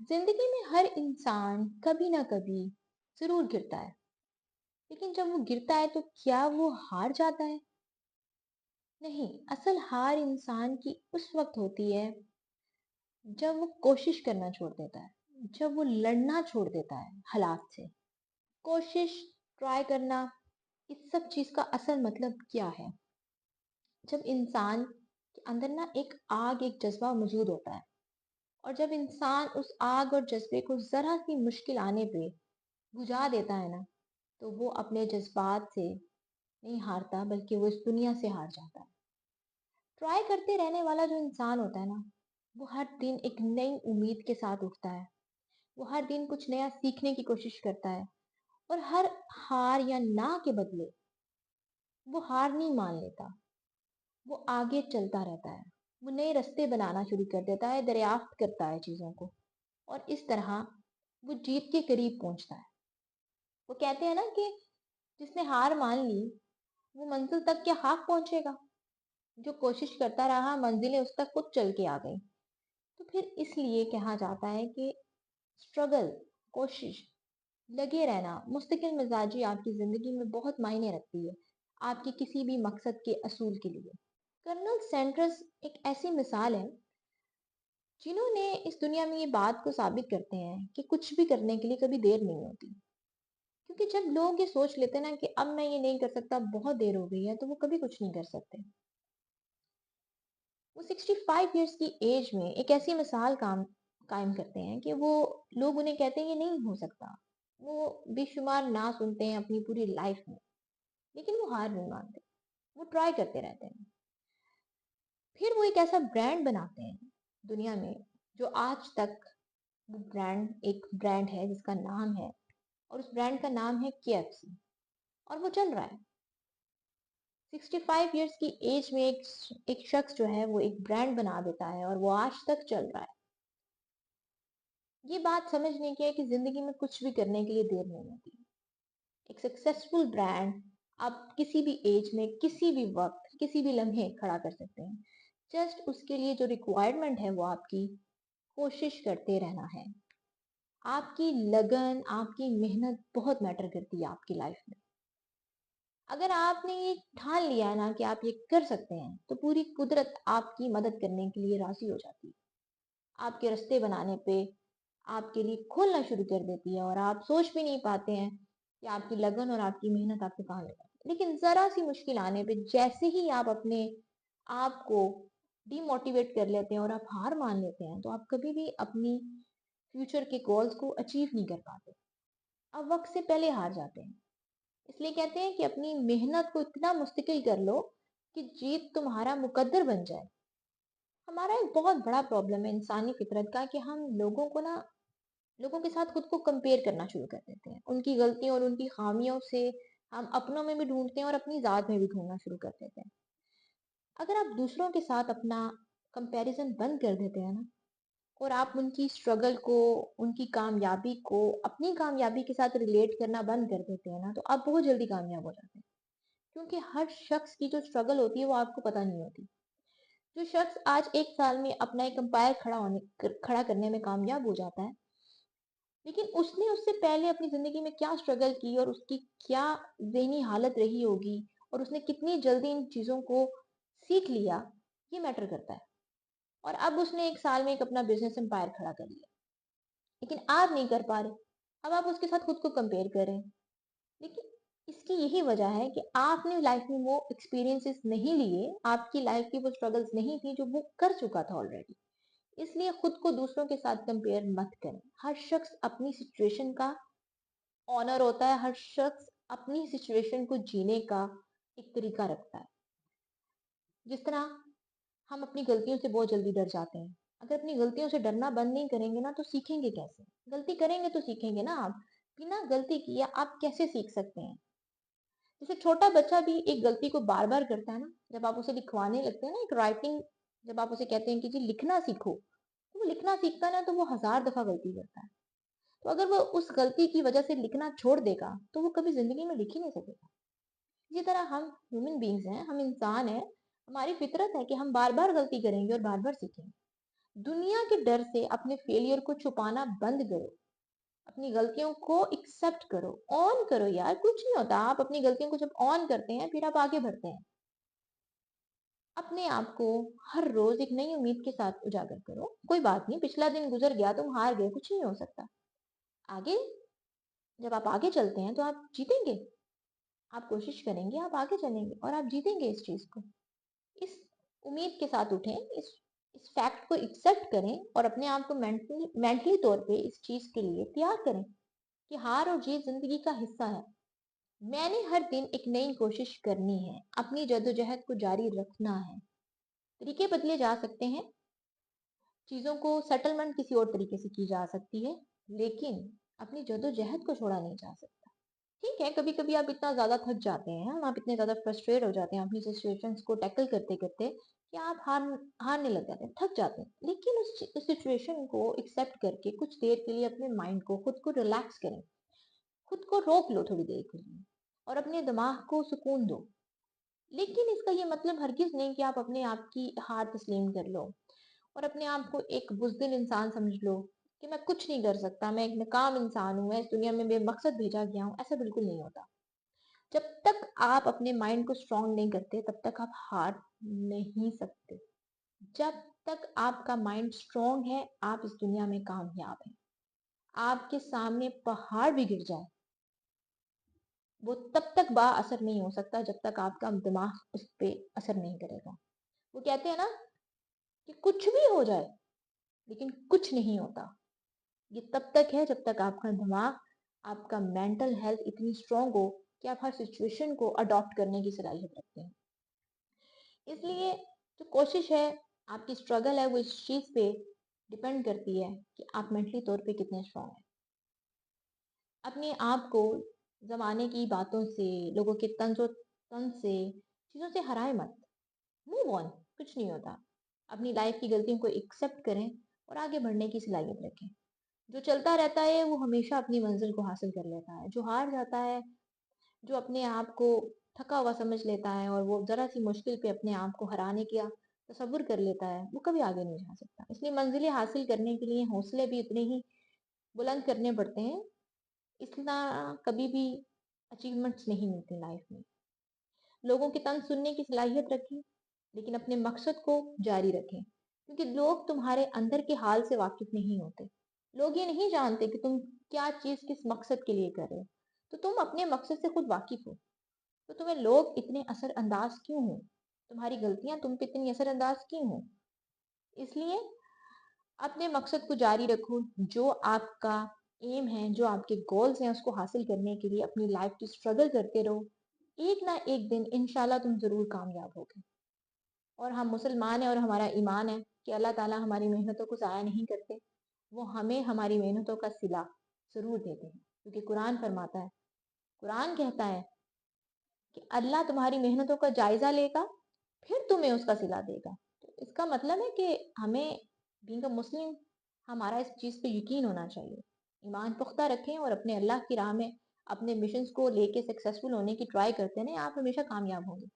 जिंदगी में हर इंसान कभी ना कभी जरूर गिरता है। लेकिन जब वो गिरता है तो क्या वो हार जाता है? नहीं, असल हार इंसान की उस वक्त होती है जब वो कोशिश करना छोड़ देता है, जब वो लड़ना छोड़ देता है हालात से। कोशिश, ट्राई करना, इस सब चीज का असल मतलब क्या है? जब इंसान के अंदर ना एक आग, एक जज्बा मौजूद होता है, और जब इंसान उस आग और जज्बे को जरा सी मुश्किल आने पे बुझा देता है ना, तो वो अपने जज्बात से नहीं हारता, बल्कि वो इस दुनिया से हार जाता है। ट्राई करते रहने वाला जो इंसान होता है ना, वो हर दिन एक नई उम्मीद के साथ उठता है। वो हर दिन कुछ नया सीखने की कोशिश करता है, और हर हार या ना के बदले वो हार नहीं मान लेता। वो आगे चलता रहता है। वो नए रास्ते बनाना शुरू कर देता है, दरियाफ्त करता है चीजों को, और इस तरह वो जीत के करीब पहुंचता है। वो कहते हैं ना कि जिसने हार मान ली वो मंजिल तक क्या हाँक पहुंचेगा। जो कोशिश करता रहा मंजिलें उस तक खुद चल के आ गई। तो फिर इसलिए कहा जाता है कि स्ट्रगल, कोशिश, लगे रहना, मुस्तकिल मिजाजी आपकी जिंदगी में बहुत मायने रखती है, आपके किसी भी मकसद के असूल के लिए। कर्नल सैंडर्स एक ऐसी मिसाल है जिन्होंने इस दुनिया में ये बात को साबित करते हैं कि कुछ भी करने के लिए कभी देर नहीं होती। क्योंकि जब लोग ये सोच लेते हैं ना कि अब मैं ये नहीं कर सकता, बहुत देर हो गई है, तो वो कभी कुछ नहीं कर सकते। वो 65 ईयर्स की एज में एक ऐसी मिसाल काम कायम करते हैं कि वो लोग उन्हें कहते हैं ये नहीं हो सकता। वो बेशुमार ना सुनते हैं अपनी पूरी लाइफ में, लेकिन वो हार नहीं मानते। वो ट्राई करते रहते हैं। फिर वो एक ऐसा ब्रांड बनाते हैं दुनिया में, जो आज तक वो ब्रांड एक ब्रांड है जिसका नाम है, और उस ब्रांड का नाम है KFC। और वो चल रहा है। 65 ईयर्स की एज में एक शख्स जो है वो एक ब्रांड बना देता है, और वो आज तक चल रहा है। ये बात समझने की है कि जिंदगी में कुछ भी करने के लिए देर नहीं होती। एक सक्सेसफुल ब्रांड आप किसी भी एज में, किसी भी वक्त, किसी भी लम्हे खड़ा कर सकते हैं। जस्ट उसके लिए जो रिक्वायरमेंट है वो आपकी कोशिश करते रहना है। आपकी लगन, आपकी मेहनत बहुत मैटर करती है आपकी लाइफ में। अगर आपने ये ठान लिया है ना कि आप ये कर सकते हैं, तो पूरी कुदरत आपकी मदद करने के लिए राजी हो जाती है। आपके रास्ते बनाने पे आपके लिए खोलना शुरू कर देती है, और आप सोच भी नहीं पाते हैं कि आपकी लगन और आपकी मेहनत आपको कहाँ ले जाती है। लेकिन जरा सी मुश्किल आने पे जैसे ही आप अपने आप को डिमोटिवेट कर लेते हैं और आप हार मान लेते हैं, तो आप कभी भी अपनी फ्यूचर के गोल्स को अचीव नहीं कर पाते। आप वक्त से पहले हार जाते हैं। इसलिए कहते हैं कि अपनी मेहनत को इतना मुस्तकिल कर लो कि जीत तुम्हारा मुकद्दर बन जाए। हमारा एक बहुत बड़ा प्रॉब्लम है इंसानी फितरत का कि हम लोगों के साथ खुद को कंपेयर करना शुरू कर देते हैं। उनकी गलतियों और उनकी खामियों से हम अपनों में भी ढूंढते हैं और अपनी जात में भी ढूंढना शुरू कर देते हैं। अगर आप दूसरों के साथ अपना कंपैरिजन बंद कर देते हैं ना, और आप उनकी स्ट्रगल को, उनकी कामयाबी को अपनी कामयाबी के साथ रिलेट करना बंद कर देते हैं ना, तो आप बहुत जल्दी कामयाब हो जाते हैं। क्योंकि हर शख्स की जो स्ट्रगल होती है वो आपको पता नहीं होती। जो शख्स आज एक साल में अपना एक अंपायर खड़ा करने में कामयाब हो जाता है, लेकिन उसने उससे पहले अपनी जिंदगी में क्या स्ट्रगल की और उसकी क्या ज़हनी हालत रही होगी, और उसने कितनी जल्दी इन चीजों को सीख लिया, ये मैटर करता है। और अब उसने एक साल में एक अपना बिजनेस एम्पायर खड़ा कर लिया, लेकिन आप नहीं कर पा रहे। अब आप उसके साथ खुद को कंपेयर कर रहे हैं। लेकिन इसकी यही वजह है कि आपने लाइफ में वो एक्सपीरियंसेस नहीं लिए, आपकी लाइफ की वो स्ट्रगल्स नहीं थी जो वो कर चुका था ऑलरेडी। इसलिए खुद को दूसरों के साथ कंपेयर मत करें। हर शख्स अपनी सिचुएशन का ऑनर होता है। हर शख्स अपनी सिचुएशन को जीने का एक तरीका रखता है। जिस तरह हम अपनी गलतियों से बहुत जल्दी डर जाते हैं, अगर अपनी गलतियों से डरना बंद नहीं करेंगे ना, तो सीखेंगे कैसे? गलती करेंगे तो सीखेंगे ना। आप बिना गलती किए आप कैसे सीख सकते हैं? जैसे छोटा बच्चा भी एक गलती को बार बार करता है ना, जब आप उसे लिखवाने लगते हैं ना, एक राइटिंग, जब आप उसे कहते हैं कि जी लिखना सीखो, तो वो लिखना सीखता है ना, तो वो 1000 दफा गलती करता है। तो अगर वो उस गलती की वजह से लिखना छोड़ देगा, तो वो कभी जिंदगी में लिख ही नहीं सकेगा। इसी तरह हम ह्यूमन बींग्स हैं, हम इंसान हैं। हमारी फितरत है कि हम बार बार गलती करेंगे और बार बार सीखेंगे। दुनिया के डर से अपने फेलियर को छुपाना बंद करो। अपनी गलतियों को एक्सेप्ट करो, ऑन करो यार, कुछ नहीं होता। आप अपनी गलतियों को जब ऑन करते हैं फिर आप आगे बढ़ते हैं। अपने आप को हर रोज एक नई उम्मीद के साथ उजागर करो। कोई बात नहीं, पिछला दिन गुजर गया, तुम हार गए, कुछ नहीं हो सकता। आगे, जब आप आगे चलते हैं तो आप जीतेंगे। आप कोशिश करेंगे, आप आगे चलेंगे और आप जीतेंगे इस चीज को। इस उम्मीद के साथ उठें, इस फैक्ट को एक्सेप्ट करें और अपने आप को मेंटली तौर पे इस चीज के लिए तैयार करें कि हार और जीत जिंदगी का हिस्सा है। मैंने हर दिन एक नई कोशिश करनी है, अपनी जद्दोजहद को जारी रखना है। तरीके बदले जा सकते हैं, चीजों को सेटलमेंट किसी और तरीके से की जा सकती है, लेकिन अपनी जद्दोजहद को छोड़ा नहीं जा सकता। ठीक है, कभी कभी आप इतना ज्यादा थक जाते हैं, आप इतने ज्यादा फ्रस्ट्रेट हो जाते हैं अपनी सिचुएशंस को टैकल करते करते कि आप हारने लग जाते हैं, थक जाते हैं। लेकिन उस सिचुएशन को एक्सेप्ट करके कुछ देर के लिए अपने माइंड को, खुद को रिलैक्स करें, खुद को रोक लो थोड़ी देर के लिए और अपने दिमाग को सुकून दो। लेकिन इसका ये मतलब हरगिज नहीं कि आप अपने आप की हार तस्लीम कर लो और अपने आप को एक बुज़दिल इंसान समझ लो कि मैं कुछ नहीं कर सकता, मैं एक नाकाम इंसान हूँ, मैं इस दुनिया में बेमकसद भेजा गया हूँ। ऐसा बिल्कुल नहीं होता। जब तक आप अपने माइंड को स्ट्रांग नहीं करते तब तक आप हार नहीं सकते। जब तक आपका माइंड स्ट्रांग है आप इस दुनिया में कामयाब हैं। आपके सामने पहाड़ भी गिर जाए, वो तब तक बा असर नहीं हो सकता जब तक आपका दिमाग उस पे असर नहीं करेगा। वो कहते हैं ना कि कुछ भी हो जाए लेकिन कुछ नहीं होता। ये तब तक है जब तक आपका दिमाग, आपका मेंटल हेल्थ इतनी स्ट्रांग हो कि आप हर सिचुएशन को अडॉप्ट करने की सलाहियत रखते हैं। इसलिए जो कोशिश है, आपकी स्ट्रगल है, वो इस चीज पे डिपेंड करती है कि आप मेंटली तौर पे कितने स्ट्रांग हैं। अपने आप को जमाने की बातों से, लोगों के तंज से, चीजों से हराए मत। मूव ऑन, कुछ नहीं होता। अपनी लाइफ की गलतियों को एक्सेप्ट करें और आगे बढ़ने की सलाहियत रखें। जो चलता रहता है वो हमेशा अपनी मंजिल को हासिल कर लेता है। जो हार जाता है, जो अपने आप को थका हुआ समझ लेता है और वो जरा सी मुश्किल पे अपने आप को हराने का तसव्वुर कर लेता है, वो कभी आगे नहीं जा सकता। इसलिए मंजिलें हासिल करने के लिए हौसले भी उतने ही बुलंद करने पड़ते हैं। इतना कभी भी अचीवमेंट्स नहीं मिलती लाइफ में। लोगों की तंज सुनने की सलाहियत रखें, लेकिन अपने मकसद को जारी रखें, क्योंकि लोग तुम्हारे अंदर के हाल से वाकिफ नहीं होते। लोग ये नहीं जानते कि तुम क्या चीज किस मकसद के लिए कर रहे हो। तो तुम अपने मकसद से खुद वाकिफ हो, तो तुम्हें लोग इतने असरअंदाज क्यों हो, तुम्हारी गलतियां तुम पे इतनी असरअंदाज क्यों हो। इसलिए अपने मकसद को जारी रखो। जो आपका एम है, जो आपके गोल्स हैं, उसको हासिल करने के लिए अपनी लाइफ की स्ट्रगल करते रहो। एक ना एक दिन इंशाल्लाह तुम जरूर कामयाब होगे। और हम मुसलमान हैं और हमारा ईमान है कि अल्लाह ताला हमारी मेहनतों को ज़ाया नहीं करते। वो हमें हमारी मेहनतों का सिला ज़रूर देते हैं, क्योंकि कुरान फरमाता है, कुरान कहता है कि अल्लाह तुम्हारी मेहनतों का जायज़ा लेगा, फिर तुम्हें उसका सिला देगा। तो इसका मतलब है कि हमें बीइंग अ मुस्लिम, हमारा इस चीज़ पे यकीन होना चाहिए। ईमान पुख्ता रखें और अपने अल्लाह की राह में अपने मिशंस को लेके सक्सेसफुल होने की ट्राई करते रहें, आप हमेशा कामयाब होंगे।